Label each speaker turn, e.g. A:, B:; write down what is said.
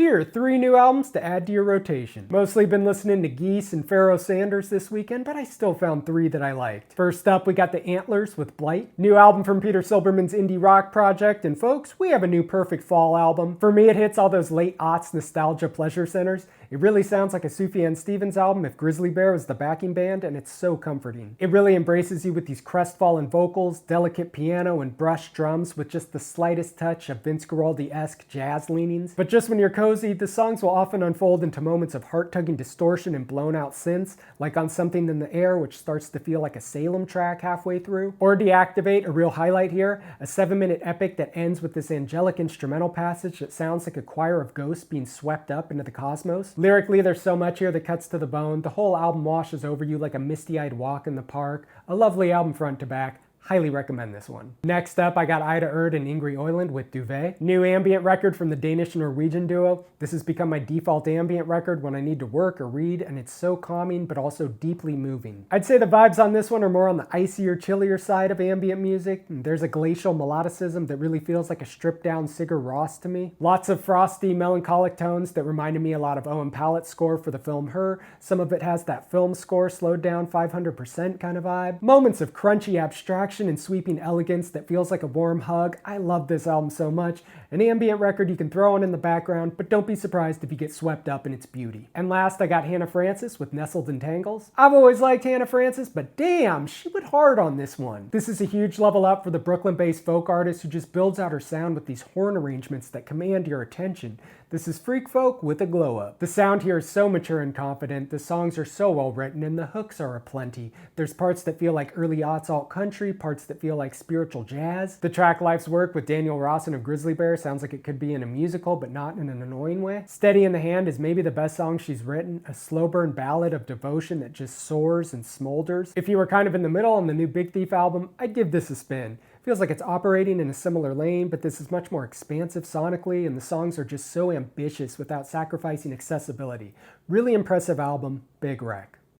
A: Here are 3 new albums to add to your rotation. Mostly been listening to Geese and Pharoah Sanders this weekend, but I still found 3 that I liked. First up, we got the Antlers with Blight. New album from Peter Silberman's indie rock project, and folks, we have a new perfect fall album. For me, it hits all those late aughts nostalgia pleasure centers. It really sounds like a Sufjan Stevens album if Grizzly Bear was the backing band, and it's so comforting. It really embraces you with these crestfallen vocals, delicate piano, and brushed drums with just the slightest touch of Vince Guaraldi-esque jazz leanings. But just when you're cozy, the songs will often unfold into moments of heart-tugging distortion and blown-out synths, like on Something in the Air, which starts to feel like a Salem track halfway through. Or Deactivate, a real highlight here, a 7-minute epic that ends with this angelic instrumental passage that sounds like a choir of ghosts being swept up into the cosmos. Lyrically, there's so much here that cuts to the bone. The whole album washes over you like a misty-eyed walk in the park. A lovely album front to back. Highly recommend this one. Next up, I got Ida Erd and Ingrid Øyland with Duvet. New ambient record from the Danish-Norwegian duo. This has become my default ambient record when I need to work or read, and it's so calming but also deeply moving. I'd say the vibes on this one are more on the icier, chillier side of ambient music. There's a glacial melodicism that really feels like a stripped-down Sigur Rós to me. Lots of frosty, melancholic tones that reminded me a lot of Owen Pallett's score for the film Her. Some of it has that film score slowed down 500% kind of vibe. Moments of crunchy abstraction and sweeping elegance that feels like a warm hug. I love this album so much. An ambient record you can throw on in the background, but don't be surprised if you get swept up in its beauty. And last, I got Hannah Francis with Nestled in Tangles. I've always liked Hannah Francis, but damn, she went hard on this one. This is a huge level up for the Brooklyn-based folk artist who just builds out her sound with these horn arrangements that command your attention. This is freak folk with a glow up. The sound here is so mature and confident, the songs are so well written, and the hooks are aplenty. There's parts that feel like early aughts alt country, parts that feel like spiritual jazz. The track Life's Work with Daniel Rawson of Grizzly Bear sounds like it could be in a musical, but not in an annoying way. Steady in the Hand is maybe the best song she's written, a slow burn ballad of devotion that just soars and smolders. If you were kind of in the middle on the new Big Thief album, I'd give this a spin. Feels like it's operating in a similar lane, but this is much more expansive sonically, and the songs are just so ambitious without sacrificing accessibility. Really impressive album, big rec.